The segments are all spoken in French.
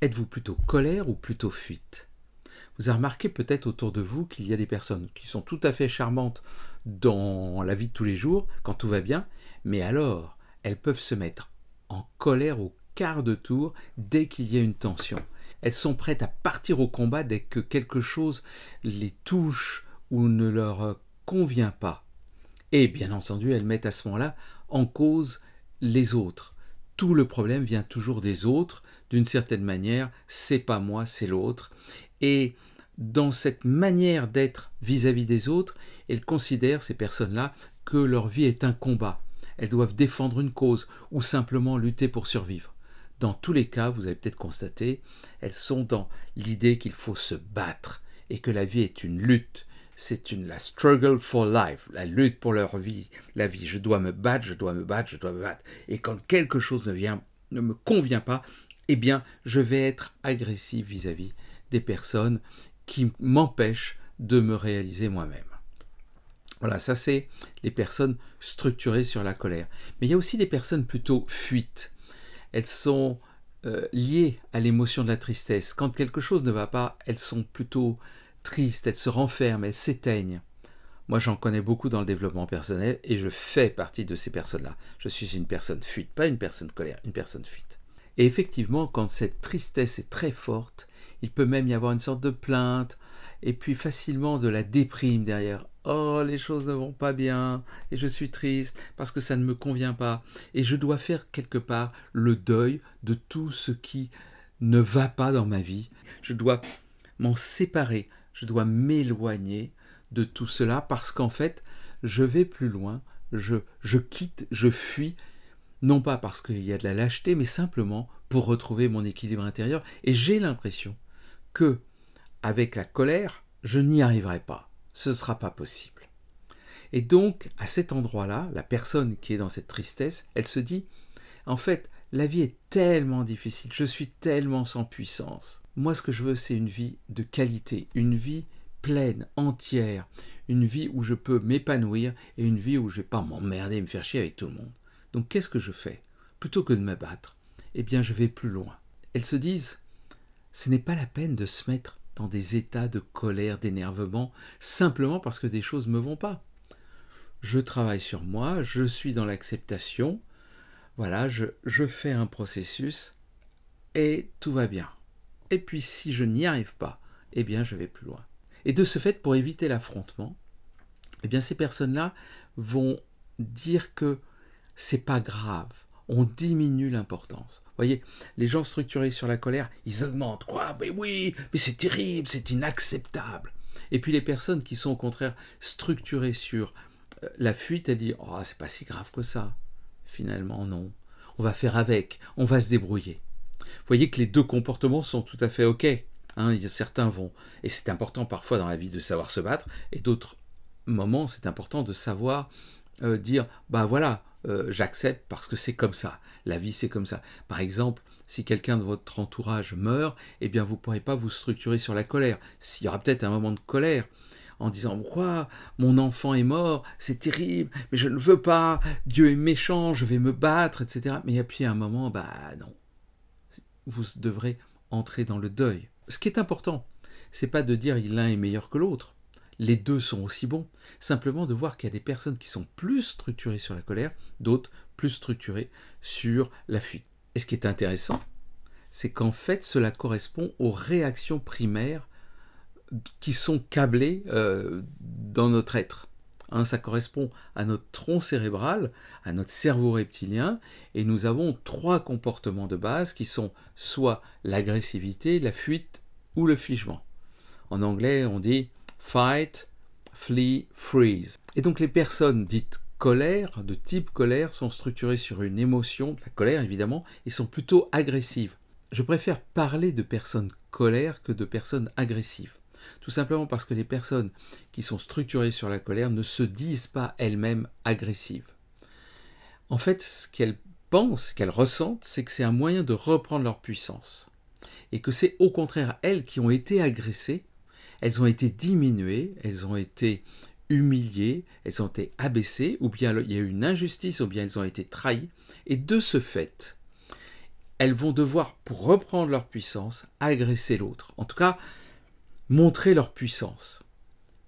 Êtes-vous plutôt colère ou plutôt fuite? Vous avez remarqué peut-être autour de vous qu'il y a des personnes qui sont tout à fait charmantes dans la vie de tous les jours, quand tout va bien, mais alors, elles peuvent se mettre en colère au quart de tour dès qu'il y a une tension. Elles sont prêtes à partir au combat dès que quelque chose les touche ou ne leur convient pas. Et bien entendu, elles mettent à ce moment-là en cause les autres. Tout le problème vient toujours des autres. D'une certaine manière, c'est pas moi, c'est l'autre. Et dans cette manière d'être vis-à-vis des autres, elles considèrent, ces personnes-là, que leur vie est un combat. Elles doivent défendre une cause ou simplement lutter pour survivre. Dans tous les cas, vous avez peut-être constaté, elles sont dans l'idée qu'il faut se battre et que la vie est une lutte. C'est la struggle for life, la lutte pour leur vie, la vie. Je dois me battre, je dois me battre, je dois me battre. Et quand quelque chose ne me convient pas, eh bien, je vais être agressif vis-à-vis des personnes qui m'empêchent de me réaliser moi-même. Voilà, ça c'est les personnes structurées sur la colère. Mais il y a aussi des personnes plutôt fuites. Elles sont liées à l'émotion de la tristesse. Quand quelque chose ne va pas, elles sont plutôt tristes, elles se renferment, elles s'éteignent. Moi, j'en connais beaucoup dans le développement personnel et je fais partie de ces personnes-là. Je suis une personne fuite, pas une personne colère, une personne fuite. Et effectivement, quand cette tristesse est très forte, il peut même y avoir une sorte de plainte et puis facilement de la déprime derrière. Oh, les choses ne vont pas bien et je suis triste parce que ça ne me convient pas. Et je dois faire quelque part le deuil de tout ce qui ne va pas dans ma vie. Je dois m'en séparer, je dois m'éloigner de tout cela parce qu'en fait, je vais plus loin, je quitte, je fuis, non pas parce qu'il y a de la lâcheté, mais simplement pour retrouver mon équilibre intérieur. Et j'ai l'impression que, avec la colère, je n'y arriverai pas. Ce ne sera pas possible. Et donc, à cet endroit-là, la personne qui est dans cette tristesse, elle se dit, en fait, la vie est tellement difficile, je suis tellement sans puissance. Moi, ce que je veux, c'est une vie de qualité, une vie pleine, entière, une vie où je peux m'épanouir et une vie où je ne vais pas m'emmerder et me faire chier avec tout le monde. Donc, qu'est-ce que je fais? Plutôt que de me battre, eh bien, je vais plus loin. Elles se disent, ce n'est pas la peine de se mettre dans des états de colère, d'énervement, simplement parce que des choses ne me vont pas. Je travaille sur moi, je suis dans l'acceptation, voilà, je fais un processus et tout va bien. Et puis si je n'y arrive pas, eh bien je vais plus loin. Et de ce fait, pour éviter l'affrontement, eh bien ces personnes-là vont dire que c'est pas grave, on diminue l'importance. Vous voyez, les gens structurés sur la colère, ils augmentent. Quoi? Mais oui, mais c'est terrible, c'est inacceptable. Et puis les personnes qui sont au contraire structurées sur la fuite, elles disent, oh, c'est pas si grave que ça. Finalement, non. On va faire avec, on va se débrouiller. Vous voyez que les deux comportements sont tout à fait OK. Hein, certains vont, et c'est important parfois dans la vie de savoir se battre, et d'autres moments, c'est important de savoir dire, bah voilà, j'accepte parce que c'est comme ça. La vie, c'est comme ça. Par exemple, si quelqu'un de votre entourage meurt, eh bien, vous ne pourrez pas vous structurer sur la colère. S'il y aura peut-être un moment de colère, en disant « Quoi, mon enfant est mort, c'est terrible, mais je ne veux pas, Dieu est méchant, je vais me battre, etc. » Mais puis à un moment, bah non. Vous devrez entrer dans le deuil. Ce qui est important, c'est pas de dire l'un est meilleur que l'autre. Les deux sont aussi bons. Simplement de voir qu'il y a des personnes qui sont plus structurées sur la colère, d'autres plus structurées sur la fuite. Et ce qui est intéressant, c'est qu'en fait, cela correspond aux réactions primaires qui sont câblées dans notre être. Hein, ça correspond à notre tronc cérébral, à notre cerveau reptilien, et nous avons 3 comportements de base qui sont soit l'agressivité, la fuite ou le figement. En anglais, on dit fight, flee, freeze. Et donc les personnes dites colère, de type colère, sont structurées sur une émotion, la colère évidemment, et sont plutôt agressives. Je préfère parler de personnes colères que de personnes agressives. Tout simplement parce que les personnes qui sont structurées sur la colère ne se disent pas elles-mêmes agressives. En fait, ce qu'elles pensent, ce qu'elles ressentent, c'est que c'est un moyen de reprendre leur puissance. Et que c'est au contraire elles qui ont été agressées, elles ont été diminuées, elles ont été humiliées, elles ont été abaissées, ou bien il y a eu une injustice, ou bien elles ont été trahies. Et de ce fait, elles vont devoir, pour reprendre leur puissance, agresser l'autre. En tout cas, montrer leur puissance.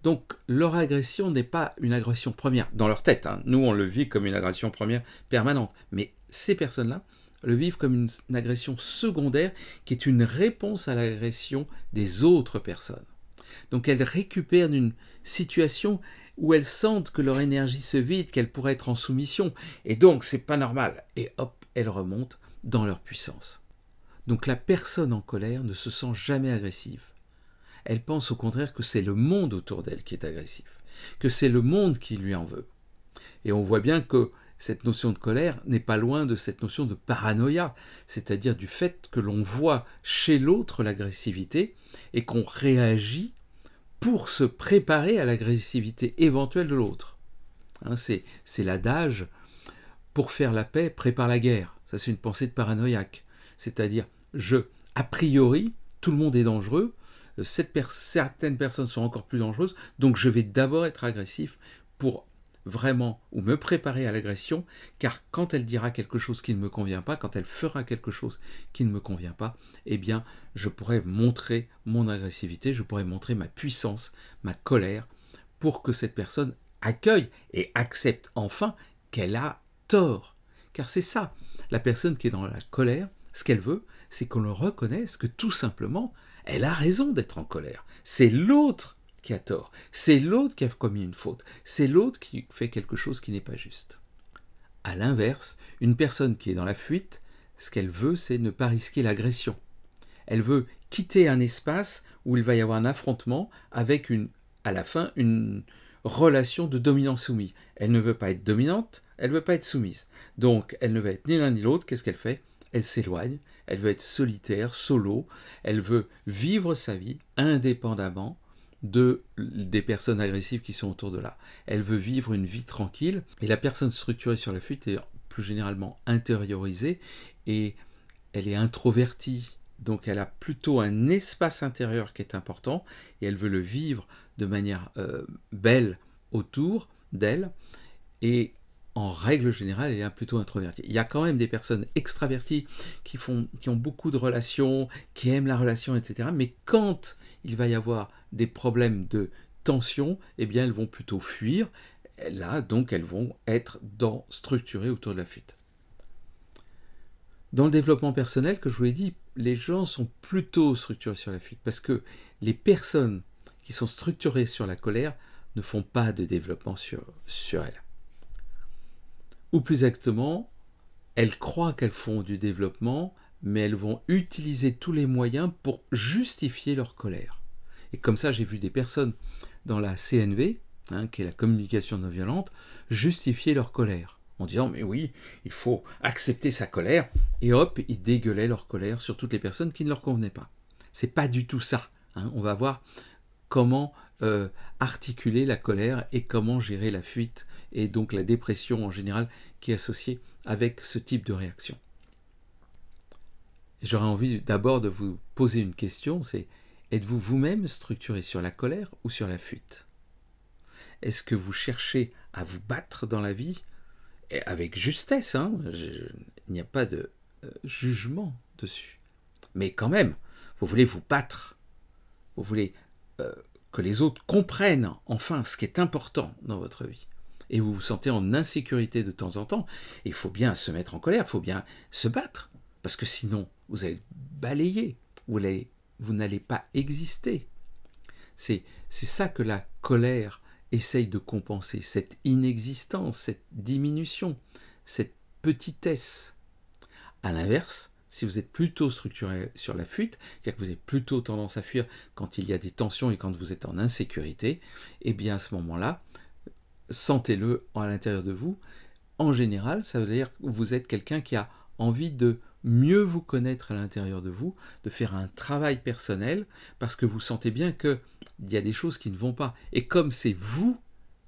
Donc, leur agression n'est pas une agression première, dans leur tête. Nous, on le vit comme une agression première permanente. Mais ces personnes-là le vivent comme une agression secondaire qui est une réponse à l'agression des autres personnes. Donc, elles récupèrent une situation où elles sentent que leur énergie se vide, qu'elles pourraient être en soumission. Et donc, c'est pas normal. Et hop, elles remontent dans leur puissance. Donc, la personne en colère ne se sent jamais agressive. Elle pense au contraire que c'est le monde autour d'elle qui est agressif, que c'est le monde qui lui en veut. Et on voit bien que cette notion de colère n'est pas loin de cette notion de paranoïa, c'est-à-dire du fait que l'on voit chez l'autre l'agressivité et qu'on réagit pour se préparer à l'agressivité éventuelle de l'autre. C'est l'adage « pour faire la paix, prépare la guerre ». Ça, c'est une pensée de paranoïaque. C'est-à-dire, a priori, tout le monde est dangereux, certaines personnes sont encore plus dangereuses, donc je vais d'abord être agressif pour vraiment, ou me préparer à l'agression, car quand elle dira quelque chose qui ne me convient pas, quand elle fera quelque chose qui ne me convient pas, eh bien, je pourrais montrer mon agressivité, je pourrais montrer ma puissance, ma colère, pour que cette personne accueille et accepte enfin qu'elle a tort. Car c'est ça, la personne qui est dans la colère, ce qu'elle veut, c'est qu'on le reconnaisse que tout simplement, elle a raison d'être en colère. C'est l'autre qui a tort. C'est l'autre qui a commis une faute. C'est l'autre qui fait quelque chose qui n'est pas juste. À l'inverse, une personne qui est dans la fuite, ce qu'elle veut, c'est ne pas risquer l'agression. Elle veut quitter un espace où il va y avoir un affrontement avec à la fin une relation de dominant-soumis. Elle ne veut pas être dominante, elle ne veut pas être soumise. Donc, elle ne veut être ni l'un ni l'autre. Qu'est-ce qu'elle fait ? Elle s'éloigne, elle veut être solitaire, solo, elle veut vivre sa vie indépendamment des personnes agressives qui sont autour de là. Elle veut vivre une vie tranquille, et la personne structurée sur la fuite est plus généralement intériorisée, et elle est introvertie, donc elle a plutôt un espace intérieur qui est important, et elle veut le vivre de manière belle autour d'elle, et en règle générale, elle est plutôt introvertie. Il y a quand même des personnes extraverties qui ont beaucoup de relations, qui aiment la relation, etc. Mais quand il va y avoir des problèmes de tension, eh bien, elles vont plutôt fuir. Là, donc, elles vont être structurées autour de la fuite. Dans le développement personnel, que je vous l'ai dit, les gens sont plutôt structurés sur la fuite parce que les personnes qui sont structurées sur la colère ne font pas de développement sur elles. Ou plus exactement, elles croient qu'elles font du développement, mais elles vont utiliser tous les moyens pour justifier leur colère. Et comme ça, j'ai vu des personnes dans la CNV, qui est la communication non violente, justifier leur colère, en disant « mais oui, il faut accepter sa colère », et hop, ils dégueulaient leur colère sur toutes les personnes qui ne leur convenaient pas. C'est pas du tout ça. On va voir comment articuler la colère et comment gérer la fuite et donc la dépression en général qui est associée avec ce type de réaction. J'aurais envie d'abord de vous poser une question, c'est êtes-vous vous-même structuré sur la colère ou sur la fuite ? Est-ce que vous cherchez à vous battre dans la vie et avec justesse, il n'y a pas de jugement dessus. Mais quand même, vous voulez vous battre, vous voulez que les autres comprennent enfin ce qui est important dans votre vie. Et vous vous sentez en insécurité de temps en temps, il faut bien se mettre en colère, il faut bien se battre, parce que sinon vous allez balayer, vous n'allez pas exister. C'est ça que la colère essaye de compenser, cette inexistence, cette diminution, cette petitesse. À l'inverse, si vous êtes plutôt structuré sur la fuite, c'est-à-dire que vous avez plutôt tendance à fuir quand il y a des tensions et quand vous êtes en insécurité, eh bien à ce moment-là, sentez-le à l'intérieur de vous. En général, ça veut dire que vous êtes quelqu'un qui a envie de mieux vous connaître à l'intérieur de vous, de faire un travail personnel, parce que vous sentez bien qu'il y a des choses qui ne vont pas. Et comme c'est vous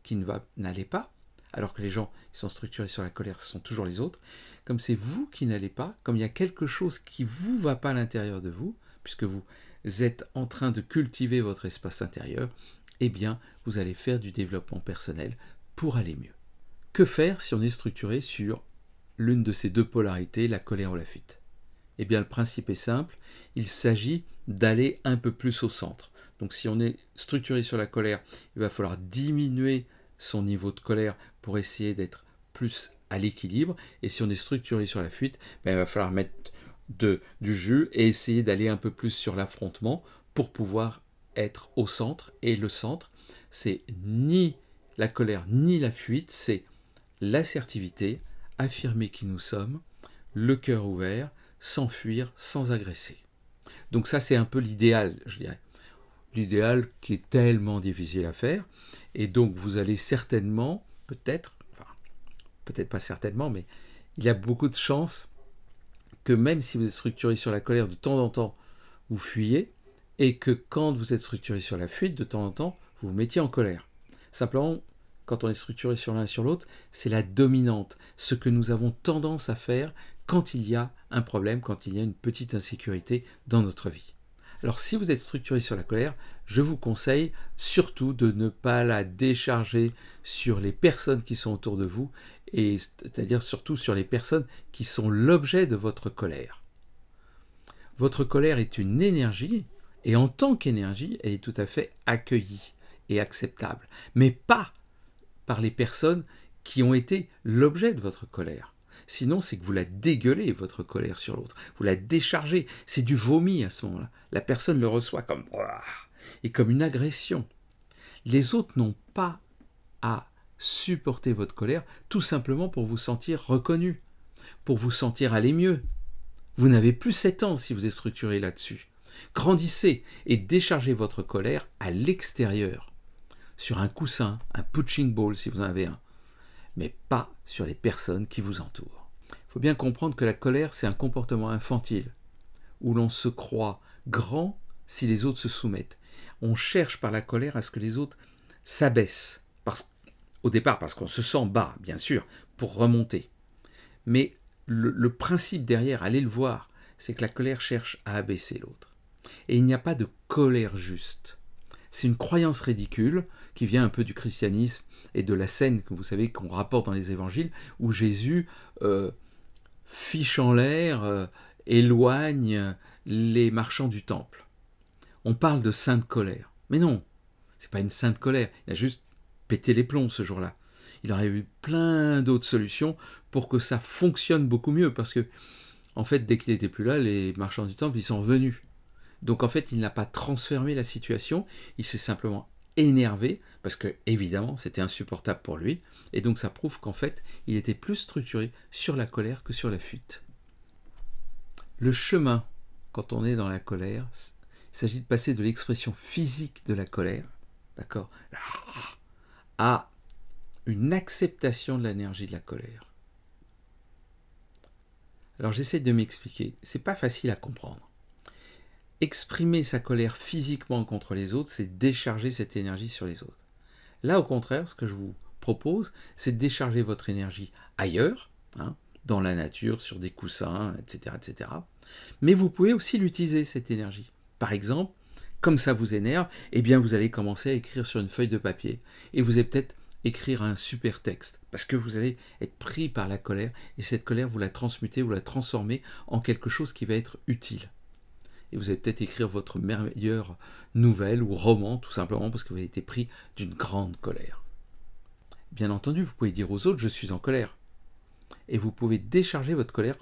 qui n'allez pas, alors que les gens qui sont structurés sur la colère, ce sont toujours les autres, comme c'est vous qui n'allez pas, comme il y a quelque chose qui ne vous va pas à l'intérieur de vous, puisque vous êtes en train de cultiver votre espace intérieur, eh bien, vous allez faire du développement personnel pour aller mieux. Que faire si on est structuré sur l'une de ces deux polarités, la colère ou la fuite ? Eh bien, le principe est simple, il s'agit d'aller un peu plus au centre. Donc si on est structuré sur la colère, il va falloir diminuer son niveau de colère pour essayer d'être plus à l'équilibre. Et si on est structuré sur la fuite, ben, il va falloir mettre du jus et essayer d'aller un peu plus sur l'affrontement pour pouvoir être au centre. Et le centre, c'est ni la colère ni la fuite, c'est l'assertivité, affirmer qui nous sommes, le cœur ouvert, sans fuir, sans agresser. Donc ça, c'est un peu l'idéal, je dirais. L'idéal qui est tellement difficile à faire. Et donc, vous allez certainement, peut-être, enfin, peut-être pas certainement, mais il y a beaucoup de chances que même si vous êtes structuré sur la colère, de temps en temps, vous fuyez, et que quand vous êtes structuré sur la fuite, de temps en temps, vous vous mettiez en colère. Simplement, quand on est structuré sur l'un et sur l'autre, c'est la dominante, ce que nous avons tendance à faire quand il y a un problème, quand il y a une petite insécurité dans notre vie. Alors si vous êtes structuré sur la colère, je vous conseille surtout de ne pas la décharger sur les personnes qui sont autour de vous, et c'est-à-dire surtout sur les personnes qui sont l'objet de votre colère. Votre colère est une énergie, et en tant qu'énergie, elle est tout à fait accueillie et acceptable, mais pas par les personnes qui ont été l'objet de votre colère. Sinon, c'est que vous la dégueulez, votre colère sur l'autre. Vous la déchargez. C'est du vomi à ce moment-là. La personne le reçoit comme... et comme une agression. Les autres n'ont pas à supporter votre colère, tout simplement pour vous sentir reconnu, pour vous sentir aller mieux. Vous n'avez plus 7 ans si vous êtes structuré là-dessus. Grandissez et déchargez votre colère à l'extérieur, sur un coussin, un punching ball si vous en avez un, mais pas sur les personnes qui vous entourent. Il faut bien comprendre que la colère, c'est un comportement infantile, où l'on se croit grand si les autres se soumettent. On cherche par la colère à ce que les autres s'abaissent, au départ parce qu'on se sent bas, bien sûr, pour remonter. Mais le principe derrière, allez le voir, c'est que la colère cherche à abaisser l'autre. Et il n'y a pas de colère juste. C'est une croyance ridicule qui vient un peu du christianisme et de la scène que vous savez qu'on rapporte dans les évangiles où Jésus fiche en l'air, éloigne les marchands du temple. On parle de sainte colère. Mais non, c'est pas une sainte colère. Il a juste pété les plombs ce jour-là. Il aurait eu plein d'autres solutions pour que ça fonctionne beaucoup mieux parce que, en fait, dès qu'il n'était plus là, les marchands du temple, ils sont revenus. Donc en fait, il n'a pas transformé la situation, il s'est simplement énervé, parce que évidemment, c'était insupportable pour lui, et donc ça prouve qu'en fait, il était plus structuré sur la colère que sur la fuite. Le chemin, quand on est dans la colère, il s'agit de passer de l'expression physique de la colère, d'accord, à une acceptation de l'énergie de la colère. Alors j'essaie de m'expliquer, c'est pas facile à comprendre. Exprimer sa colère physiquement contre les autres, c'est décharger cette énergie sur les autres. Là, au contraire, ce que je vous propose, c'est de décharger votre énergie ailleurs, dans la nature, sur des coussins, etc., etc. Mais vous pouvez aussi l'utiliser, cette énergie. Par exemple, comme ça vous énerve, eh bien vous allez commencer à écrire sur une feuille de papier. Et vous allez peut-être écrire un super texte, parce que vous allez être pris par la colère, et cette colère, vous la transmutez, vous la transformez en quelque chose qui va être utile. Et vous allez peut-être écrire votre meilleure nouvelle ou roman, tout simplement parce que vous avez été pris d'une grande colère. Bien entendu, vous pouvez dire aux autres « je suis en colère ». Et vous pouvez décharger votre colère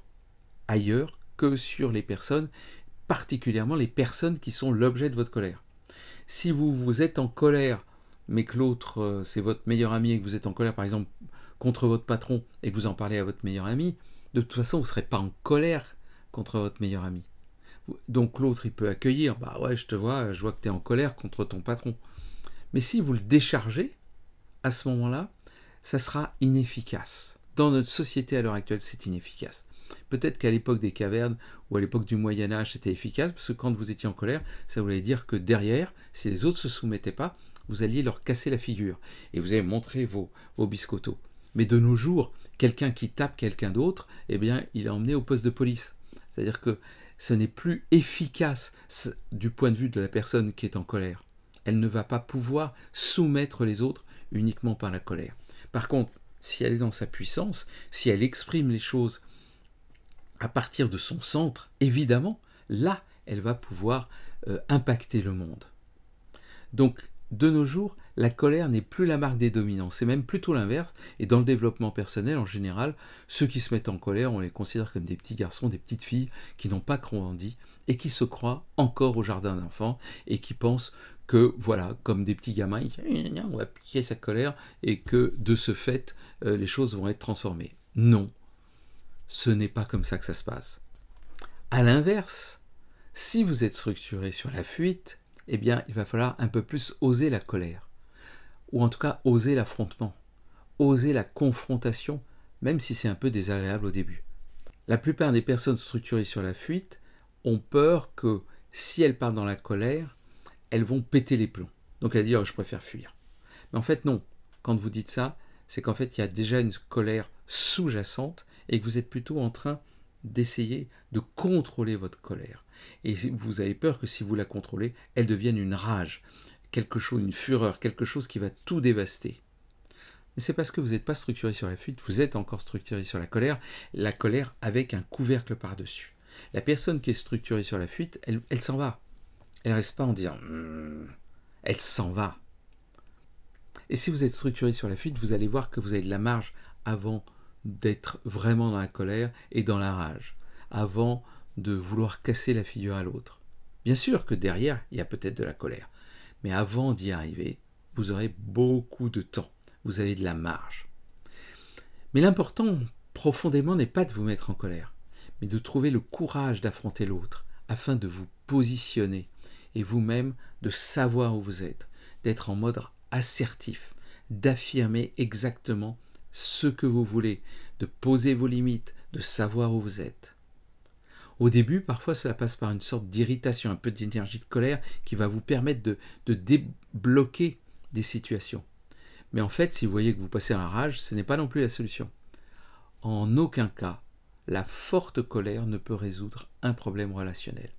ailleurs que sur les personnes, particulièrement les personnes qui sont l'objet de votre colère. Si vous êtes en colère, mais que l'autre, c'est votre meilleur ami, et que vous êtes en colère, par exemple, contre votre patron, et que vous en parlez à votre meilleur ami, de toute façon, vous ne serez pas en colère contre votre meilleur ami. Donc l'autre, il peut accueillir, bah ouais, je vois que tu es en colère contre ton patron. Mais si vous le déchargez, à ce moment-là, ça sera inefficace. Dans notre société à l'heure actuelle, c'est inefficace. Peut-être qu'à l'époque des cavernes ou à l'époque du Moyen-Âge, c'était efficace, parce que quand vous étiez en colère, ça voulait dire que derrière, si les autres ne se soumettaient pas, vous alliez leur casser la figure. Et vous allez montrer vos biscottos. Mais de nos jours, quelqu'un qui tape quelqu'un d'autre, eh bien, il est emmené au poste de police. C'est-à-dire que ce n'est plus efficace du point de vue de la personne qui est en colère. Elle ne va pas pouvoir soumettre les autres uniquement par la colère. Par contre, si elle est dans sa puissance, si elle exprime les choses à partir de son centre, évidemment, là, elle va pouvoir impacter le monde. Donc, de nos jours, la colère n'est plus la marque des dominants, c'est même plutôt l'inverse. Et dans le développement personnel, en général, ceux qui se mettent en colère, on les considère comme des petits garçons, des petites filles qui n'ont pas grandi et qui se croient encore au jardin d'enfants et qui pensent que, voilà, comme des petits gamins, ils disent, on va piquer sa colère et que, de ce fait, les choses vont être transformées. Non, ce n'est pas comme ça que ça se passe. À l'inverse, si vous êtes structuré sur la fuite, eh bien, il va falloir un peu plus oser la colère, ou en tout cas oser l'affrontement, oser la confrontation, même si c'est un peu désagréable au début. La plupart des personnes structurées sur la fuite ont peur que si elles partent dans la colère, elles vont péter les plombs. Donc elles disent « oh, je préfère fuir ». Mais en fait non, quand vous dites ça, c'est qu'en fait il y a déjà une colère sous-jacente et que vous êtes plutôt en train d'essayer de contrôler votre colère. Et vous avez peur que si vous la contrôlez, elle devienne une rage, quelque chose, une fureur, quelque chose qui va tout dévaster. Mais c'est parce que vous n'êtes pas structuré sur la fuite, vous êtes encore structuré sur la colère avec un couvercle par-dessus. La personne qui est structurée sur la fuite, elle s'en va. Elle ne reste pas en disant elle s'en va. Et si vous êtes structuré sur la fuite, vous allez voir que vous avez de la marge avant d'être vraiment dans la colère et dans la rage, avant de vouloir casser la figure à l'autre. Bien sûr que derrière, il y a peut-être de la colère, mais avant d'y arriver, vous aurez beaucoup de temps, vous avez de la marge. Mais l'important, profondément, n'est pas de vous mettre en colère, mais de trouver le courage d'affronter l'autre, afin de vous positionner, et vous-même de savoir où vous êtes, d'être en mode assertif, d'affirmer exactement ce que vous voulez, de poser vos limites, de savoir où vous êtes. Au début, parfois, cela passe par une sorte d'irritation, un peu d'énergie de colère qui va vous permettre de débloquer des situations. Mais en fait, si vous voyez que vous passez à la rage, ce n'est pas non plus la solution. En aucun cas, la forte colère ne peut résoudre un problème relationnel.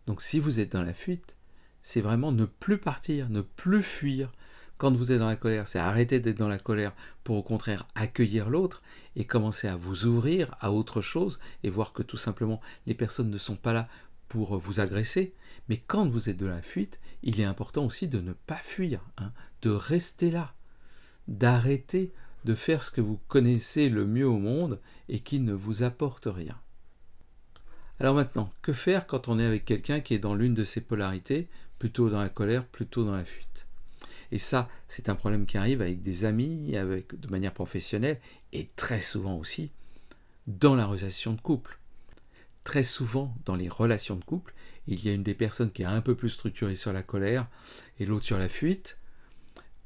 Donc si vous êtes dans la fuite, c'est vraiment ne plus partir, ne plus fuir. Quand vous êtes dans la colère, c'est arrêter d'être dans la colère pour au contraire accueillir l'autre et commencer à vous ouvrir à autre chose et voir que tout simplement les personnes ne sont pas là pour vous agresser. Mais quand vous êtes dans la fuite, il est important aussi de ne pas fuir, de rester là, d'arrêter de faire ce que vous connaissez le mieux au monde et qui ne vous apporte rien. Alors maintenant, que faire quand on est avec quelqu'un qui est dans l'une de ces polarités, plutôt dans la colère, plutôt dans la fuite? Et ça, c'est un problème qui arrive avec des amis, de manière professionnelle, et très souvent aussi dans la relation de couple. Très souvent, dans les relations de couple, il y a une des personnes qui est un peu plus structurée sur la colère, et l'autre sur la fuite,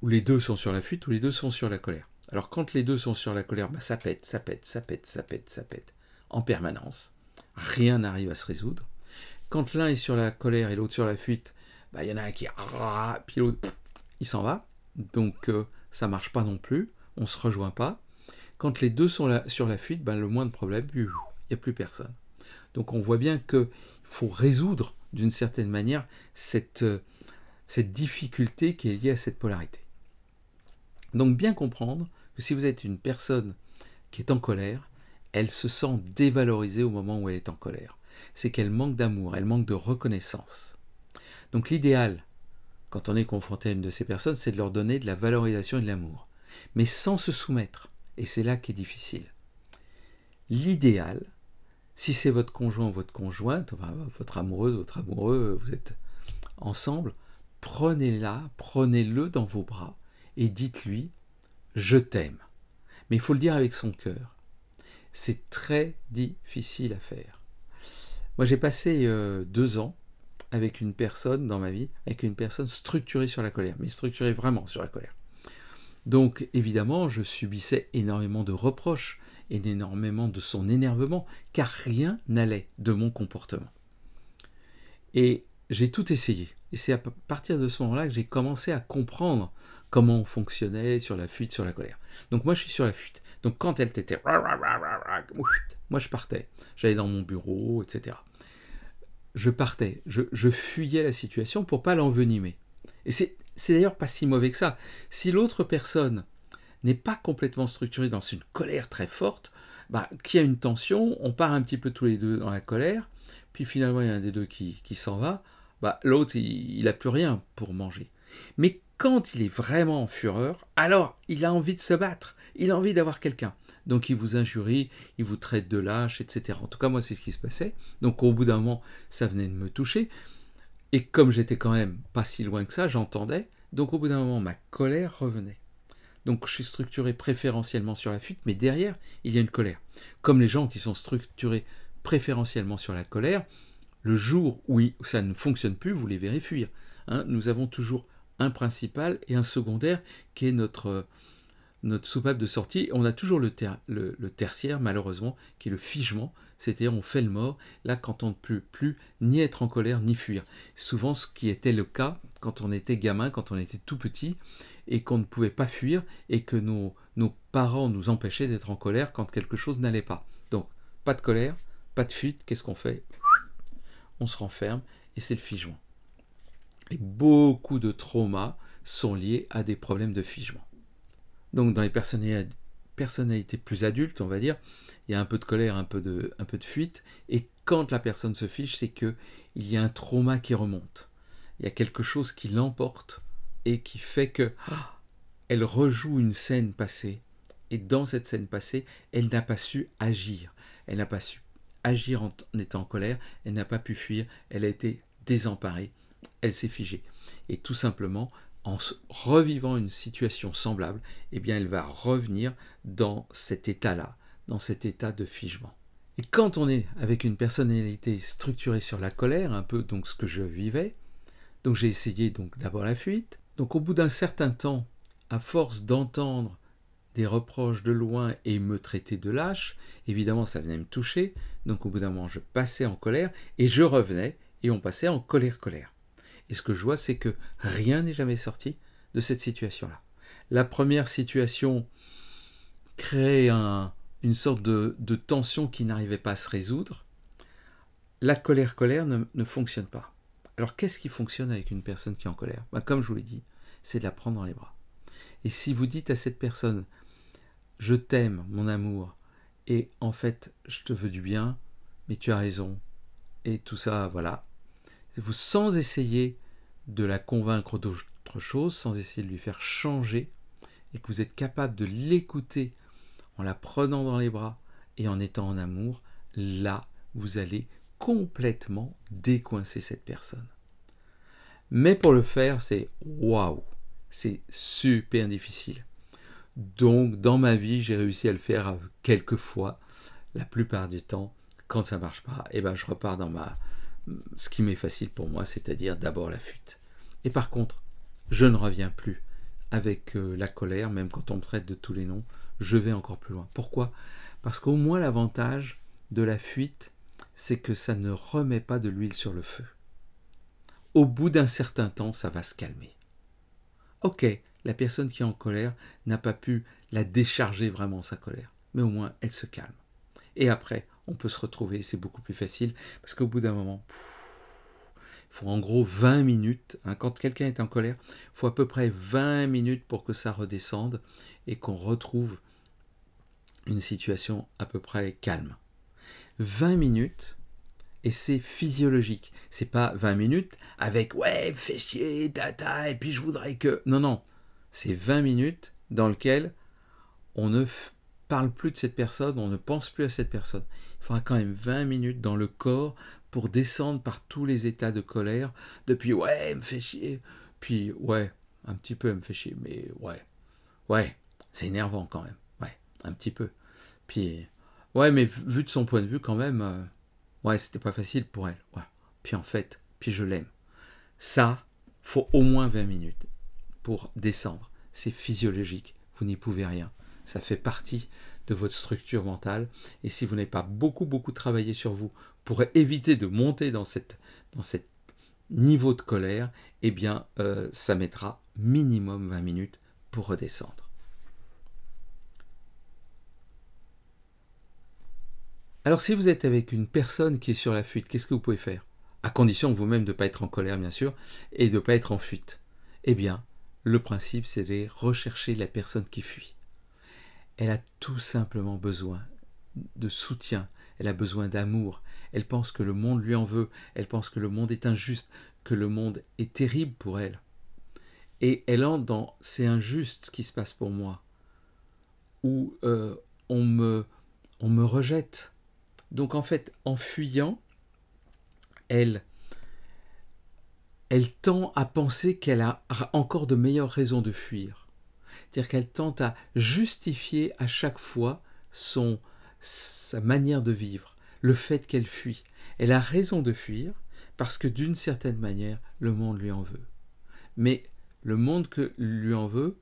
ou les deux sont sur la fuite, ou les deux sont sur la colère. Alors quand les deux sont sur la colère, ça pète, ça pète, ça pète, ça pète, ça pète, en permanence. Rien n'arrive à se résoudre. Quand l'un est sur la colère et l'autre sur la fuite, il y en a un qui puis l'autre, il s'en va. Donc ça marche pas non plus, on se rejoint pas. Quand les deux sont sur la fuite, le moindre problème, il n'y a plus personne. Donc on voit bien qu'il faut résoudre d'une certaine manière cette difficulté qui est liée à cette polarité. Donc bien comprendre que si vous êtes une personne qui est en colère, elle se sent dévalorisée au moment où elle est en colère. C'est qu'elle manque d'amour, elle manque de reconnaissance. Donc l'idéal, quand on est confronté à une de ces personnes, c'est de leur donner de la valorisation et de l'amour. Mais sans se soumettre. Et c'est là qu'est difficile. L'idéal, si c'est votre conjoint ou votre conjointe, votre amoureuse, votre amoureux, vous êtes ensemble, prenez-le dans vos bras et dites-lui « je t'aime ». Mais il faut le dire avec son cœur. C'est très difficile à faire. Moi, j'ai passé 2 ans avec une personne dans ma vie, avec une personne structurée sur la colère, mais structurée vraiment sur la colère. Donc, évidemment, je subissais énormément de reproches, énormément de son énervement, car rien n'allait de mon comportement. Et j'ai tout essayé. Et c'est à partir de ce moment-là que j'ai commencé à comprendre comment on fonctionnait sur la fuite, sur la colère. Donc moi, je suis sur la fuite. Donc quand elle t'était... Moi, je partais. J'allais dans mon bureau, etc. Je partais. Je fuyais la situation pour ne pas l'envenimer. Et c'est d'ailleurs pas si mauvais que ça. Si l'autre personne n'est pas complètement structurée dans une colère très forte, qu'il y a une tension, on part un petit peu tous les deux dans la colère, puis finalement il y a un des deux qui s'en va, l'autre il n'a plus rien pour manger. Mais quand il est vraiment en fureur, alors il a envie de se battre, il a envie d'avoir quelqu'un. Donc il vous injurie, il vous traite de lâche, etc. En tout cas moi c'est ce qui se passait. Donc au bout d'un moment ça venait de me toucher, et comme j'étais quand même pas si loin que ça, j'entendais, donc au bout d'un moment ma colère revenait. Donc je suis structuré préférentiellement sur la fuite, mais derrière, il y a une colère. Comme les gens qui sont structurés préférentiellement sur la colère, le jour où ça ne fonctionne plus, vous les verrez fuir. Nous avons toujours un principal et un secondaire qui est notre soupape de sortie. On a toujours le tertiaire, malheureusement, qui est le figement, c'est-à-dire on fait le mort, là quand on ne peut plus ni être en colère ni fuir. Souvent ce qui était le cas quand on était gamin, quand on était tout petit, et qu'on ne pouvait pas fuir, et que nos parents nous empêchaient d'être en colère quand quelque chose n'allait pas. Donc, pas de colère, pas de fuite, qu'est-ce qu'on fait? On se renferme, et c'est le figement. Et beaucoup de traumas sont liés à des problèmes de figement. Donc dans les personnalités plus adultes, on va dire, il y a un peu de colère, un peu de fuite, et quand la personne se fiche, c'est qu'il y a un trauma qui remonte. Il y a quelque chose qui l'emporte et qui fait que elle rejoue une scène passée, et dans cette scène passée, elle n'a pas su agir. Elle n'a pas su agir en étant en colère, elle n'a pas pu fuir, elle a été désemparée, elle s'est figée. Et tout simplement, en revivant une situation semblable, eh bien elle va revenir dans cet état-là, dans cet état de figement. Et quand on est avec une personnalité structurée sur la colère, un peu donc ce que je vivais, donc j'ai essayé donc d'abord la fuite. Donc au bout d'un certain temps, à force d'entendre des reproches de loin et me traiter de lâche, évidemment ça venait me toucher, donc au bout d'un moment je passais en colère et je revenais et on passait en colère. Et ce que je vois, c'est que rien n'est jamais sorti de cette situation-là. La première situation créait une sorte de tension qui n'arrivait pas à se résoudre. La colère ne fonctionne pas. Alors qu'est-ce qui fonctionne avec une personne qui est en colère? Comme je vous l'ai dit, c'est de la prendre dans les bras. Et si vous dites à cette personne « je t'aime, mon amour, et en fait, je te veux du bien, mais tu as raison, et tout ça, voilà », vous sans essayer de la convaincre d'autre chose, sans essayer de lui faire changer, et que vous êtes capable de l'écouter en la prenant dans les bras et en étant en amour, là, vous allez complètement décoincer cette personne. Mais pour le faire, c'est waouh, c'est super difficile. Donc, dans ma vie, j'ai réussi à le faire quelques fois. La plupart du temps, quand ça ne marche pas, je repars dans ce qui m'est facile pour moi, c'est-à-dire d'abord la fuite. Et par contre, je ne reviens plus avec la colère, même quand on me traite de tous les noms, je vais encore plus loin. Pourquoi? Parce qu'au moins l'avantage de la fuite, c'est que ça ne remet pas de l'huile sur le feu. Au bout d'un certain temps, ça va se calmer. Ok, la personne qui est en colère n'a pas pu la décharger vraiment sa colère, mais au moins elle se calme. Et après, on peut se retrouver, c'est beaucoup plus facile, parce qu'au bout d'un moment, il faut en gros 20 minutes, quand quelqu'un est en colère, il faut à peu près 20 minutes pour que ça redescende et qu'on retrouve une situation à peu près calme. 20 minutes, et c'est physiologique. C'est pas 20 minutes avec « ouais, fais chier, tata, et puis je voudrais que... » Non, c'est 20 minutes dans lesquelles on ne parle plus de cette personne, on ne pense plus à cette personne. Il faudra quand même 20 minutes dans le corps pour descendre par tous les états de colère, depuis « ouais, elle me fait chier », puis « ouais, un petit peu elle me fait chier, mais ouais, c'est énervant quand même, ouais, un petit peu ». Puis « ouais, mais vu de son point de vue quand même, ouais, c'était pas facile pour elle, ouais. Puis en fait, puis je l'aime ». Ça, faut au moins 20 minutes pour descendre. C'est physiologique, vous n'y pouvez rien. Ça fait partie de votre structure mentale. Et si vous n'avez pas beaucoup travaillé sur vous pour éviter de monter dans cet niveau de colère, eh bien, ça mettra minimum 20 minutes pour redescendre. Alors, si vous êtes avec une personne qui est sur la fuite, qu'est-ce que vous pouvez faire? À condition vous-même de ne pas être en colère, bien sûr, et de ne pas être en fuite. Eh bien, le principe, c'est de rechercher la personne qui fuit. Elle a tout simplement besoin de soutien, elle a besoin d'amour, elle pense que le monde lui en veut, elle pense que le monde est injuste, que le monde est terrible pour elle. Et elle entre dans « c'est injuste ce qui se passe pour moi », ou on me rejette. Donc en fait, en fuyant, elle tend à penser qu'elle a encore de meilleures raisons de fuir. C'est-à-dire qu'elle tente à justifier à chaque fois sa manière de vivre, le fait qu'elle fuit. Elle a raison de fuir parce que d'une certaine manière, le monde lui en veut. Mais le monde que lui en veut,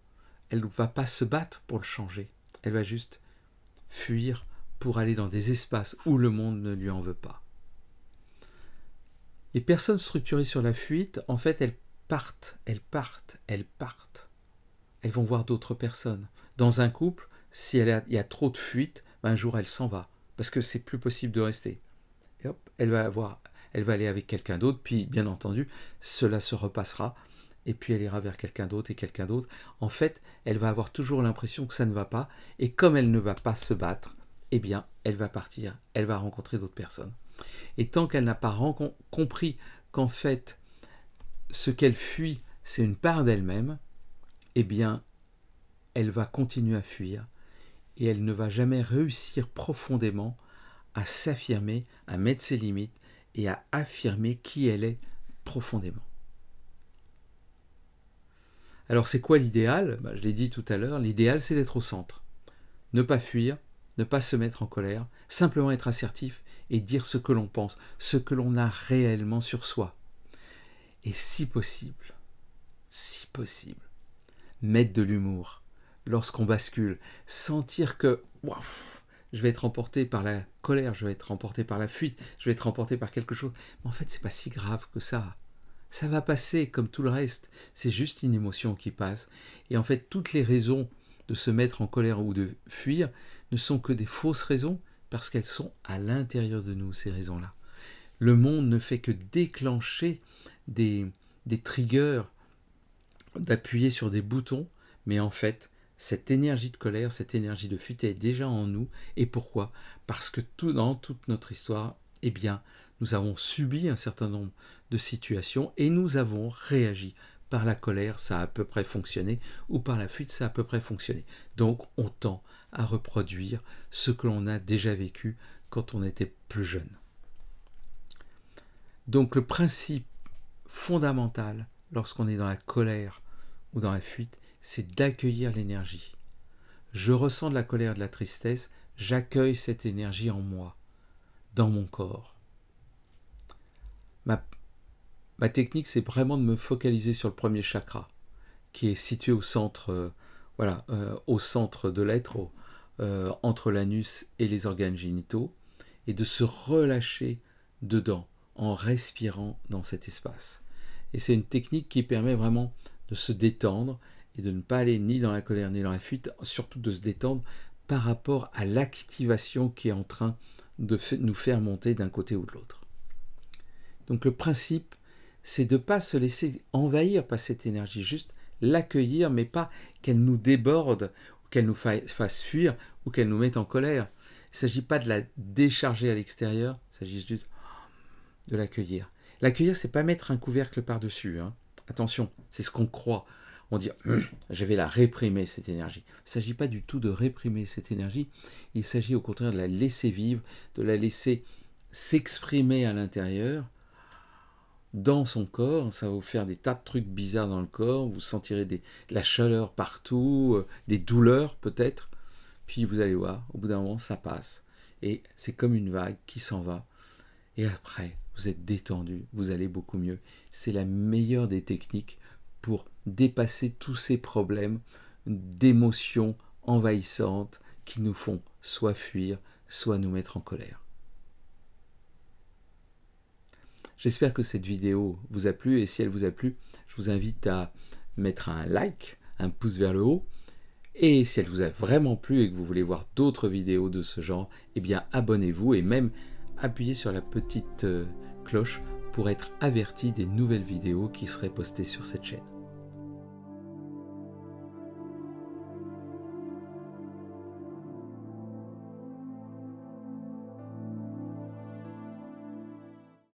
elle ne va pas se battre pour le changer. Elle va juste fuir pour aller dans des espaces où le monde ne lui en veut pas. Les personnes structurées sur la fuite, en fait, elles partent. Elles vont voir d'autres personnes. Dans un couple, si il y a trop de fuite, un jour elle s'en va, parce que c'est plus possible de rester. Et hop, elle va aller avec quelqu'un d'autre, puis bien entendu, cela se repassera, et puis elle ira vers quelqu'un d'autre et quelqu'un d'autre. En fait, elle va avoir toujours l'impression que ça ne va pas, et comme elle ne va pas se battre, eh bien, elle va partir, elle va rencontrer d'autres personnes. Et tant qu'elle n'a pas compris qu'en fait, ce qu'elle fuit, c'est une part d'elle-même, eh bien, elle va continuer à fuir, et elle ne va jamais réussir profondément à s'affirmer, à mettre ses limites, et à affirmer qui elle est profondément. Alors c'est quoi l'idéal ? Je l'ai dit tout à l'heure, l'idéal c'est d'être au centre. Ne pas fuir, ne pas se mettre en colère, simplement être assertif et dire ce que l'on pense, ce que l'on a réellement sur soi. Et si possible, mettre de l'humour lorsqu'on bascule, sentir que je vais être emporté par la colère, je vais être emporté par la fuite, je vais être emporté par quelque chose. Mais en fait, c'est pas si grave que ça. Ça va passer comme tout le reste. C'est juste une émotion qui passe. Et en fait, toutes les raisons de se mettre en colère ou de fuir ne sont que des fausses raisons parce qu'elles sont à l'intérieur de nous, ces raisons-là. Le monde ne fait que déclencher des triggers, d'appuyer sur des boutons, mais en fait, cette énergie de colère, cette énergie de fuite est déjà en nous. Et pourquoi ? Parce que dans toute notre histoire, eh bien, nous avons subi un certain nombre de situations et nous avons réagi. Par la colère, ça a à peu près fonctionné, ou par la fuite, ça a à peu près fonctionné. Donc, on tend à reproduire ce que l'on a déjà vécu quand on était plus jeune. Donc, le principe fondamental lorsqu'on est dans la colère ou dans la fuite, c'est d'accueillir l'énergie. Je ressens de la colère, de la tristesse, j'accueille cette énergie en moi, dans mon corps. Ma technique, c'est vraiment de me focaliser sur le premier chakra, qui est situé au centre, au centre de l'être, entre l'anus et les organes génitaux, et de se relâcher dedans, en respirant dans cet espace. Et c'est une technique qui permet vraiment de se détendre, et de ne pas aller ni dans la colère ni dans la fuite, surtout de se détendre par rapport à l'activation qui est en train de nous faire monter d'un côté ou de l'autre. Donc le principe, c'est de ne pas se laisser envahir par cette énergie, juste l'accueillir, mais pas qu'elle nous déborde, ou qu'elle nous fasse fuir, ou qu'elle nous mette en colère. Il ne s'agit pas de la décharger à l'extérieur, il s'agit juste de l'accueillir. L'accueillir, c'est pas mettre un couvercle par-dessus. Attention, c'est ce qu'on croit. On dit « je vais la réprimer, cette énergie ». Il ne s'agit pas du tout de réprimer cette énergie, il s'agit au contraire de la laisser vivre, de la laisser s'exprimer à l'intérieur, dans son corps. Ça va vous faire des tas de trucs bizarres dans le corps, vous sentirez de la chaleur partout, des douleurs peut-être, puis vous allez voir, au bout d'un moment ça passe, et c'est comme une vague qui s'en va, et après vous êtes détendu, vous allez beaucoup mieux. C'est la meilleure des techniques pour dépasser tous ces problèmes d'émotions envahissantes qui nous font soit fuir, soit nous mettre en colère. J'espère que cette vidéo vous a plu, et si elle vous a plu, je vous invite à mettre un like, un pouce vers le haut, et si elle vous a vraiment plu et que vous voulez voir d'autres vidéos de ce genre, eh bien abonnez-vous et même appuyez sur la petite cloche pour être averti des nouvelles vidéos qui seraient postées sur cette chaîne.